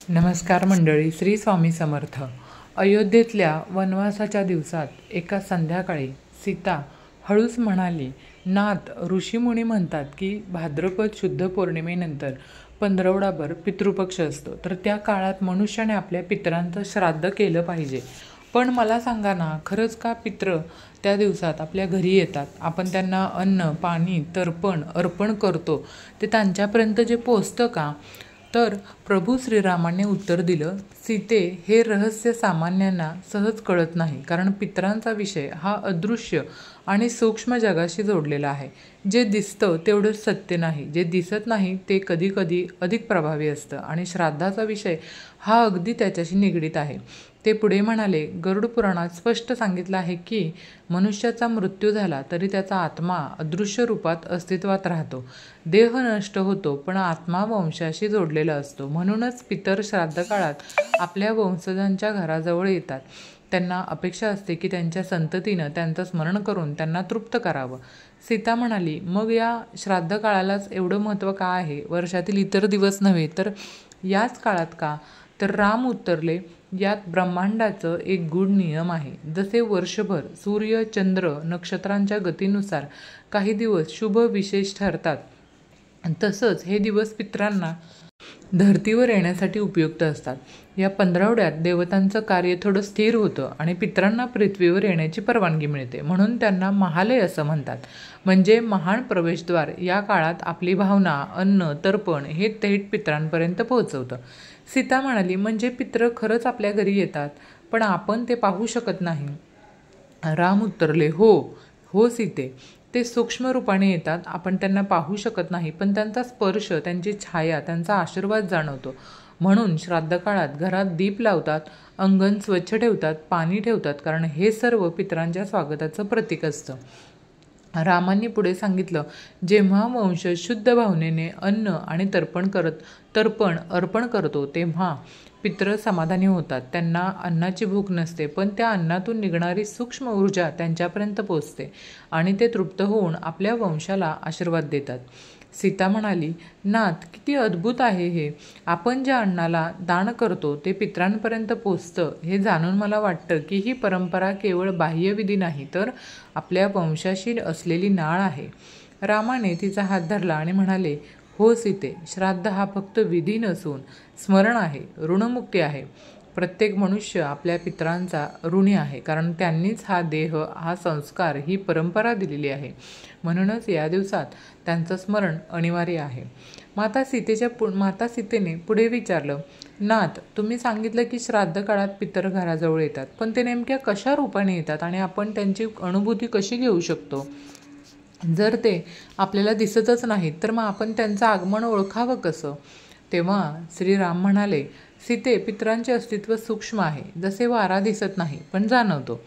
नमस्कार मंडळी, श्री स्वामी समर्थ. अयोध्येतल्या वनवासाच्या दिवसात एका संध्याकाळी सीता हळूच म्हणाली, नाथ, ऋषीमुनी म्हणतात की भाद्रपद शुद्ध पौर्णिमेनंतर पंधरवडाभर पितृपक्ष असतो, तर त्या काळात मनुष्याने आपल्या पितरांचं श्राद्ध केलं पाहिजे. पण मला सांगा ना, खरंच का पितृ त्या दिवसात आपल्या घरी येतात? आपण त्यांना अन्न, पाणी, तर्पण अर्पण करतो, ते त्यांच्यापर्यंत जे पोचतं का? तर प्रभू श्रीरामाने उत्तर दिलं, सीते, हे रहस्य सामान्यांना सहज कळत नाही, कारण पितरांचा विषय हा अदृश्य आणि सूक्ष्म जगाशी जोडलेला आहे. जे दिसतं तेवढंच सत्य नाही, जे दिसत नाही ते कधी कधी अधिक प्रभावी असतं, आणि श्राद्धाचा विषय हा अगदी त्याच्याशी निगडीत आहे. ते पुढे म्हणाले, गरुड पुराणात स्पष्ट सांगितलं आहे की मनुष्याचा मृत्यू झाला तरी त्याचा आत्मा अदृश्य रूपात अस्तित्वात राहतो. देह नष्ट होतो, पण आत्मा वंशाशी जोडलेला असतो. म्हणूनच पितर श्राद्ध काळात आपल्या वंशजांच्या घराजवळ येतात. त्यांना अपेक्षा असते की त्यांच्या संततीनं त्यांचं स्मरण करून त्यांना तृप्त करावं. सीता म्हणाली, मग या श्राद्ध काळालाच एवढं महत्त्व का आहे? वर्षातील इतर दिवस नव्हे तर याच काळात का? तर राम उत्तरले, यात ब्रह्मांडाचं एक गूढ नियम आहे. जसे वर्षभर सूर्य, चंद्र, नक्षत्रांच्या गतीनुसार काही दिवस शुभ विशेष ठरतात, तसंच हे दिवस पितरांना धर्तीवर येण्यासाठी उपयुक्त असतात. या पंधरवड्यात देवतांचं कार्य थोडं स्थिर होतं आणि पितरांना पृथ्वीवर येण्याची परवानगी मिळते. म्हणून त्यांना महालय असं म्हणतात, म्हणजे महान प्रवेशद्वार. या काळात आपली भावना, अन्न, तर्पण हे थेट पितरांपर्यंत पोहोचवतं. सीता म्हणाली, म्हणजे पित्र खरंच आपल्या घरी येतात, पण आपण ते पाहू शकत नाही? राम उत्तरले, हो सीते, ते सूक्ष्म रूपाने येतात. आपण त्यांना पाहू शकत नाही, पण त्यांचा स्पर्श, त्यांची छाया, त्यांचा आशीर्वाद जाणवतो. म्हणून श्राद्ध काळात घरात दीप लावतात, अंगण स्वच्छ ठेवतात, पाणी ठेवतात, कारण हे सर्व पितरांच्या स्वागताचं प्रतीक असतं. रामांनी पुढे सांगितलं, जेव्हा वंश शुद्ध भावनेने अन्न आणि तर्पण अर्पण करतो, तेव्हा पितृ समाधानी होतात. त्यांना अन्नाची भूक नसते, पण त्या अन्नातून निघणारी सूक्ष्म ऊर्जा त्यांच्यापर्यंत पोचते आणि ते तृप्त होऊन आपल्या वंशाला आशीर्वाद देतात. सीता म्हणाली, नाथ, किती अद्भुत आहे हे. आपण ज्या अन्नाला दान करतो ते पितरांपर्यंत पोचतं, हे जाणून मला वाटतं की ही परंपरा केवळ बाह्यविधी नाही, तर आपल्या वंशाशी असलेली नाळ आहे. रामाने तिचा हात धरला आणि म्हणाले, हो सीते, श्राद्ध हा फक्त विधी नसून स्मरण आहे, ऋणमुक्ती आहे. प्रत्येक मनुष्य आपल्या पितरांचा ऋणी आहे, कारण त्यांनीच हा देह, हा संस्कार, ही परंपरा दिलेली आहे. म्हणूनच या दिवसात त्यांचं स्मरण अनिवार्य आहे. माता सीतेने पुढे विचारलं, नाथ, तुम्ही सांगितलं की श्राद्ध काळात पितर घराजवळ येतात, पण ते नेमक्या कशा रूपाने येतात आणि आपण त्यांची अनुभूती कशी घेऊ शकतो? जर ते आपल्याला दिसतच नाहीत, तर मग आपण त्यांचं आगमन ओळखावं कसं? तेव्हा श्रीराम म्हणाले, सीते, पितरांचे अस्तित्व सूक्ष्म आहे. जसे वारा दिसत नाही पण जाणवतो,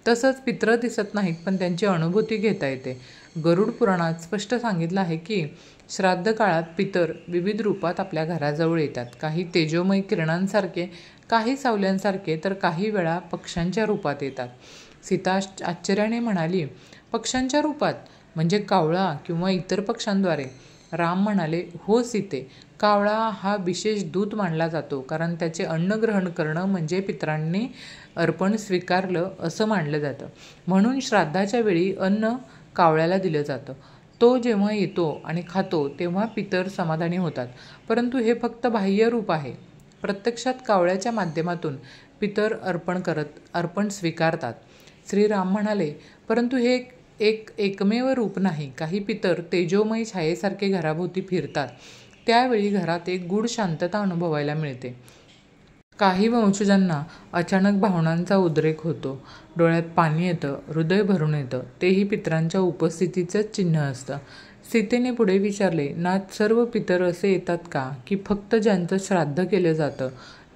तसंच पित्र दिसत नाहीत पण त्यांची अनुभूती घेता येते. गरुड पुराणात स्पष्ट सांगितलं आहे की श्राद्ध काळात पितर विविध रूपात आपल्या घराजवळ येतात. काही तेजोमय किरणांसारखे, काही सावल्यांसारखे, तर काही वेळा पक्ष्यांच्या रूपात येतात. सीता आश्चर्याने म्हणाली, पक्ष्यांच्या रूपात? म्हणजे कावळा किंवा इतर पक्ष्यांद्वारे? राम म्हणाले, हो सीते, कावळा हा विशेष दूत मानला जातो, कारण त्याचे अन्न ग्रहण करणं म्हणजे पितरांनी अर्पण स्वीकारलं असं मानलं जातं. म्हणून श्राद्धाच्या वेळी अन्न कावळ्याला दिलं जातं. तो जेव्हा येतो आणि खातो तेव्हा पितर समाधानी होतात. परंतु हे फक्त बाह्य रूप आहे. प्रत्यक्षात कावळ्याच्या माध्यमातून पितर अर्पण स्वीकारतात. श्रीराम म्हणाले, परंतु हे एकमेव रूप नाही. काही पितर तेजोमय छायेसारखे घराभोवती फिरतात. त्यावेळी घरात एक गूढ शांतता अनुभवायला मिळते. काही वंशजांना अचानक भावनांचा उद्रेक होतो, डोळ्यात पाणी येतं, हृदय भरून येतं. तेही पितरांच्या उपस्थितीचंच चिन्ह असतं. सीतेने पुढे विचारले, नाथ, सर्व पितर असे येतात का, की फक्त ज्यांचं श्राद्ध केलं जातं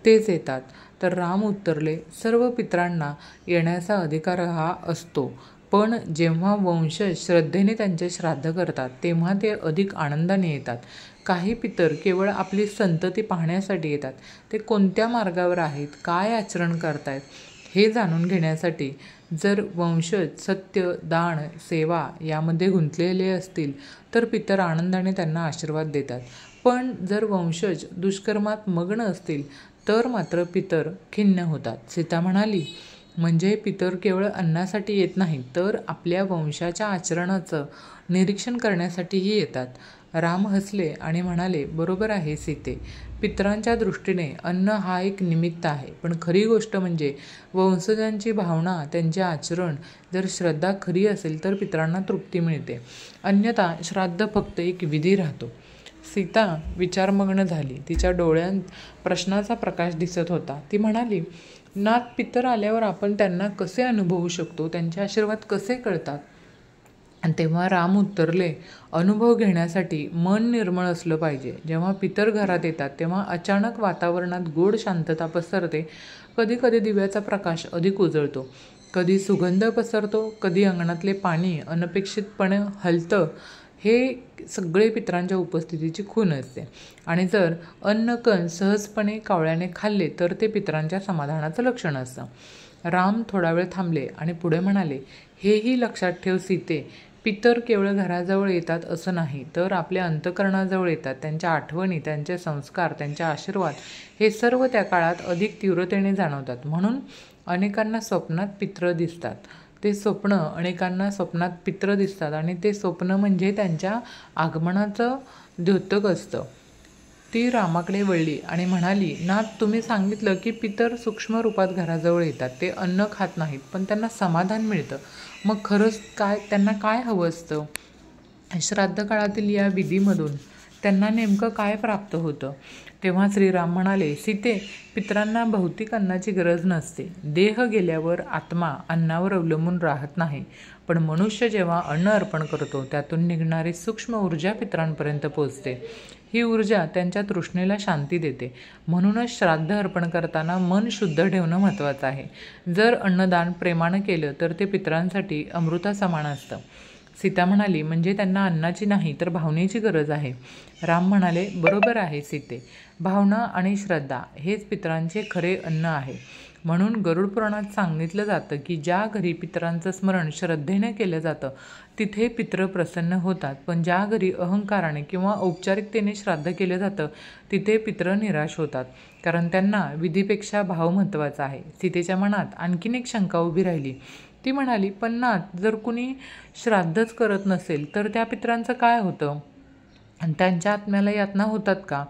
तेच येतात? तर राम उत्तरले, सर्व पितरांना येण्याचा अधिकार हा असतो, पण जेव्हा वंशज श्रद्धेने त्यांचे श्राद्ध करतात तेव्हा ते अधिक आनंदाने येतात. काही पितर केवळ आपली संतती पाहण्यासाठी येतात. ते कोणत्या मार्गावर आहेत, काय आचरण करतायत हे जाणून घेण्यासाठी. जर वंशज सत्य, दान, सेवा यामध्ये गुंतलेले असतील तर पितर आनंदाने त्यांना आशीर्वाद देतात. पण जर वंशज दुष्कर्मात मग्न असतील तर मात्र पितर खिन्न होतात. सीता म्हणाली, म्हणजे पितर केवळ अन्नासाठी येत नाहीत, तर आपल्या वंशाच्या आचरणाचं निरीक्षण करण्यासाठीही येतात. राम हसले आणि म्हणाले, बरोबर आहे सीते. पितरांच्या दृष्टीने अन्न हा एक निमित्त आहे, पण खरी गोष्ट म्हणजे वंशजांची भावना, त्यांचे आचरण. जर श्रद्धा खरी असेल तर पितरांना तृप्ती मिळते, अन्यथा श्राद्ध फक्त एक विधी राहतो. सीता विचारमग्न झाली. तिच्या डोळ्यांत प्रश्नाचा प्रकाश दिसत होता. ती म्हणाली, नाथ, पितर आल्यावर आपण त्यांना कसे अनुभवू शकतो? त्यांचे आशीर्वाद कसे कळतात? आणि तेव्हा राम उत्तरले, अनुभव घेण्यासाठी मन निर्मळ असलं पाहिजे. जेव्हा पितर घरात येतात तेव्हा अचानक वातावरणात गोड शांतता पसरते. कधी कधी दिव्याचा प्रकाश अधिक उजळतो, कधी सुगंध पसरतो, कधी अंगणातले पाणी अनपेक्षितपणे हलतं. हे सगळे पितरांच्या उपस्थितीची खूण असते. आणि जर अन्नकण सहजपणे कावळ्याने खाल्ले तर ते पितरांच्या समाधानाचं लक्षण असतं. राम थोडा वेळ थांबले आणि पुढे म्हणाले, हेही लक्षात ठेव सीते, पितर केवळ घराजवळ येतात असं नाही, तर आपल्या अंतःकरणाजवळ येतात. त्यांच्या आठवणी, त्यांचे संस्कार, त्यांचे आशीर्वाद हे सर्व त्या काळात अधिक तीव्रतेने जाणवतात. म्हणून अनेकांना स्वप्नात पितर दिसतात. ते स्वप्न अनेकांना स्वप्नात पितर दिसतात आणि ते स्वप्न म्हणजे त्यांच्या आगमनाचं द्योतक असतं. ती रामाकडे वळली आणि म्हणाली, नाथ, तुम्ही सांगितलं की पितर सूक्ष्म रूपात घराजवळ येतात. ते अन्न खात नाहीत, पण त्यांना समाधान मिळतं. मग खरंच त्यांना काय हवं असतं? श्राद्ध काळातील या विधीमधून त्यांना नेमकं काय प्राप्त होतं? तेव्हा श्रीराम म्हणाले, सीते, पितरांना भौतिक अन्नाची गरज नसते. देह गेल्यावर आत्मा अन्नावर अवलंबून राहत नाही. पण मनुष्य जेव्हा अन्न अर्पण करतो त्यातून निघणारी सूक्ष्म ऊर्जा पितरांपर्यंत पोचते. ही ऊर्जा त्यांच्या तृष्णेला शांती देते. म्हणूनच श्राद्ध अर्पण करताना मन शुद्ध ठेवणं महत्त्वाचं आहे. जर अन्नदान प्रेमानं केलं तर ते पितरांसाठी अमृतासमान असतं. सीता म्हणाली, म्हणजे त्यांना अन्नाची नाही तर भावनेची गरज आहे. राम म्हणाले, बरोबर आहे सीते. भावना आणि श्रद्धा हेच पितरांचे खरे अन्न आहे. म्हणून गरुड पुराणात सांगितलं जातं की ज्या घरी पितरांचं स्मरण श्रद्धेने केलं जातं तिथे पितर प्रसन्न होतात. पण ज्या घरी अहंकाराने किंवा औपचारिकतेने श्राद्ध केलं जातं तिथे पितर निराश होतात, कारण त्यांना विधीपेक्षा भाव महत्त्वाचा आहे. सीतेच्या मनात आणखीन एक शंका उभी राहिली. ती म्हणाली, पण नाथ, जर कुणी श्राद्धच करत नसेल तर त्या पितरांचं काय होतं? आणि त्यांच्या आत्म्याला यातना होतात का?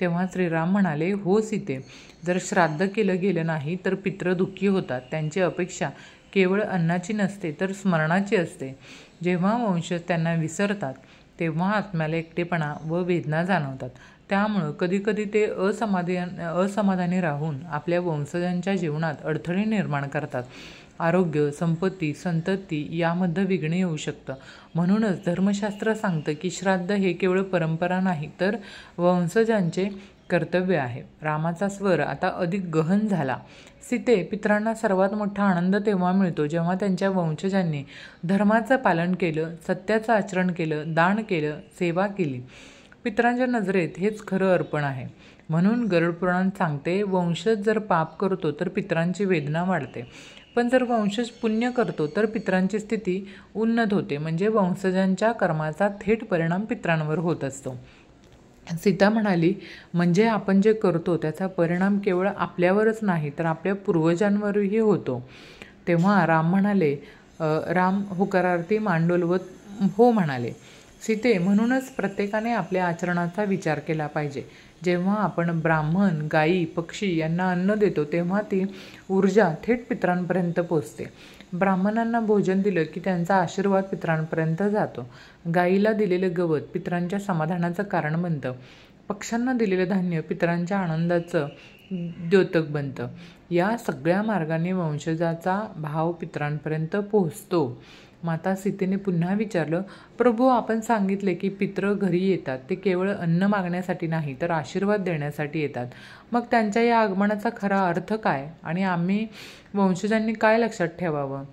तेव्हा श्रीराम म्हणाले, हो सीते, जर श्राद्ध केलं गेलं नाही तर पितर दुःखी होतात. त्यांची अपेक्षा केवळ अन्नाची नसते तर स्मरणाची असते. जेव्हा वंशज त्यांना विसरतात तेव्हा आत्म्याला एकटेपणा व वेदना जाणवतात. त्यामुळं कधीकधी ते असमाधानी राहून आपल्या वंशजांच्या जीवनात अडथळे निर्माण करतात. आरोग्य, संपत्ती, संतती यामध्ये विघ्न येऊ शकतं. म्हणूनच धर्मशास्त्र सांगतं की श्राद्ध हे केवळ परंपरा नाही तर वंशजांचे कर्तव्य आहे. रामाचा स्वर आता अधिक गहन झाला. सीते, पितरांना सर्वात मोठा आनंद तेव्हा मिळतो जेव्हा त्यांच्या वंशजांनी धर्माचं पालन केलं, सत्याचं आचरण केलं, दान केलं, सेवा केली. पितरांच्या नजरेत हेच खरं अर्पण आहे. म्हणून गरुड पुराण सांगते, वंशज जर पाप करतो तर पितरांची वेदना वाढते, पण जर वंशज पुण्य करतो तर पितरांची स्थिती उन्नत होते. म्हणजे वंशजांच्या कर्माचा थेट परिणाम पितरांवर होत असतो. सीता म्हणाली, म्हणजे आपण जे करतो त्याचा परिणाम केवळ आपल्यावरच नाही तर आपल्या पूर्वजांवरही होतो. तेव्हा राम म्हणाले, राम होकारार्थी मान डोलवत हो म्हणाले. सीते, म्हणूनच प्रत्येकाने आपल्या आचरणाचा विचार केला पाहिजे. जेव्हा आपण ब्राह्मण, गायी, पक्षी यांना अन्न देतो तेव्हा ती ऊर्जा थेट पितरांपर्यंत पोचते. ब्राह्मणांना भोजन दिलं की त्यांचा आशीर्वाद पितरांपर्यंत जातो. गायीला दिलेलं गवत पितरांच्या समाधानाचं कारण बनतं. पक्ष्यांना दिलेलं धान्य पितरांच्या आनंदाचं द्योतक बनतं. या सगळ्या मार्गाने वंशजाचा भाव पितरांपर्यंत पोहोचतो. माता सीतेने पुन्हा विचारलं, प्रभू, आपण सांगितले की पितर घरी येतात. ते केवळ अन्न मागण्यासाठी नाही तर आशीर्वाद देण्यासाठी येतात. मग त्यांच्या या आगमनाचा खरा अर्थ काय आणि आम्ही वंशजांनी काय लक्षात ठेवावं?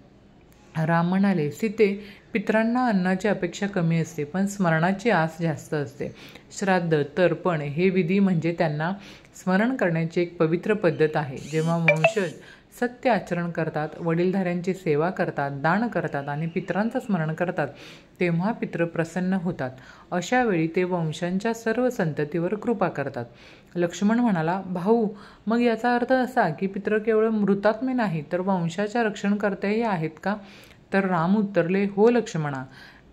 राम म्हणाले, सीते, पितरांना अन्नाची अपेक्षा कमी असते पण स्मरणाची आस जास्त असते. श्राद्ध, तर्पण हे विधी म्हणजे त्यांना स्मरण करण्याची एक पवित्र पद्धत आहे। जेव्हा वंशज सत्य आचरण करतात, वडीलधाऱ्यांची सेवा करतात, दान करतात आणि पितरांचं स्मरण करतात, तेव्हा पितृ प्रसन्न होतात। अशा वेळी ते वंशांच्या सर्व संततीवर कृपा करतात। लक्ष्मण म्हणाला, भाऊ, मग याचा अर्थ असा की पितृ केवळ मृतात्मे नाही तर वंशाच्या रक्षणकर्त्याही आहेत का? तर राम उत्तरले, हो लक्ष्मणा,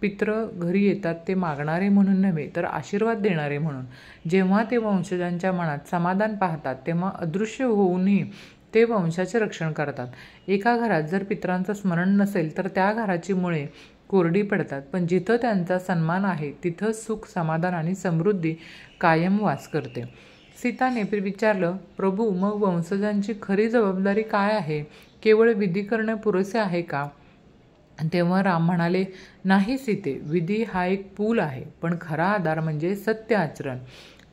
पितृ घरी येतात ते मागणारे म्हणून नव्हे तर आशीर्वाद देणारे म्हणून। जेव्हा ते वंशजांच्या मनात समाधान पाहतात तेव्हा अदृश्य होऊनही ते वंशाचे रक्षण करतात। एका घरात जर पितरांचं स्मरण नसेल तर त्या घराची मुळे कोरडी पडतात, पण जिथं त्यांचा सन्मान आहे तिथं सुख, समाधान आणि समृद्धी कायम वास करते। सीताने विचारलं, प्रभू, मग वंशजांची खरी जबाबदारी काय आहे? केवळ विधी करणे पुरेसे आहे का? तेव्हा राम म्हणाले, नाही सीते, विधी हा एक पूल आहे, पण खरा आधार म्हणजे सत्य आचरण।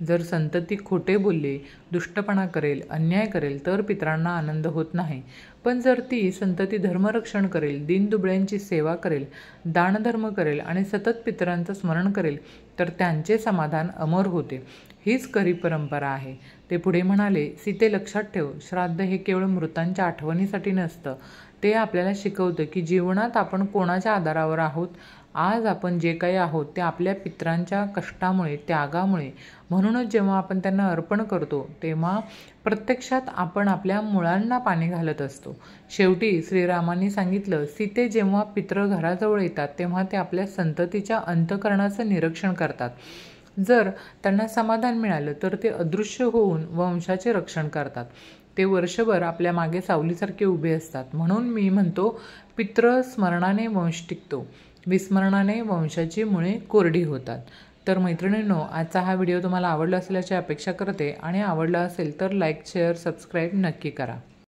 जर संतती खोटे बोलले, दुष्टपणा करेल, अन्याय करेल तर पितरांना आनंद होत नाही, पण जर ती संतती धर्मरक्षण करेल, दीनदुबळ्यांची सेवा करेल, दानधर्म करेल आणि सतत पितरांचं स्मरण करेल तर त्यांचे समाधान अमर होते। हीच खरी परंपरा आहे। ते पुढे म्हणाले, सीते, लक्षात ठेव, श्राद्ध हे केवळ मृतांच्या आठवणीसाठी नसतं, ते आपल्याला शिकवतं की जीवनात आपण कोणाच्या आधारावर आहोत। आज आपण जे काही आहोत ते आपल्या पितरांच्या कष्टामुळे, त्यागामुळे। म्हणूनच जेव्हा आपण त्यांना अर्पण करतो तेव्हा प्रत्यक्षात आपण आपल्या मुळांना पाणी घालत असतो। शेवटी श्रीरामांनी सांगितलं, सीते, जेव्हा पितृ घराजवळ येतात तेव्हा ते आपल्या संततीच्या अंतःकरणाचं निरीक्षण करतात। जर त्यांना समाधान मिळालं तर ते अदृश्य होऊन वंशाचे रक्षण करतात। ते वर्षभर आपल्या मागे सावलीसारखे उभे असतात। म्हणून मी म्हणतो, पितृ स्मरणाने वंश टिकतो, विस्मरणाने वंशाची मुळे कोरडी होतात। तर मैत्रिणींनो, आजचा हा व्हिडिओ तुम्हाला आवडला असल्याची अपेक्षा करते आणि आवडला असेल तर लाईक, शेअर, सबस्क्राईब नक्की करा।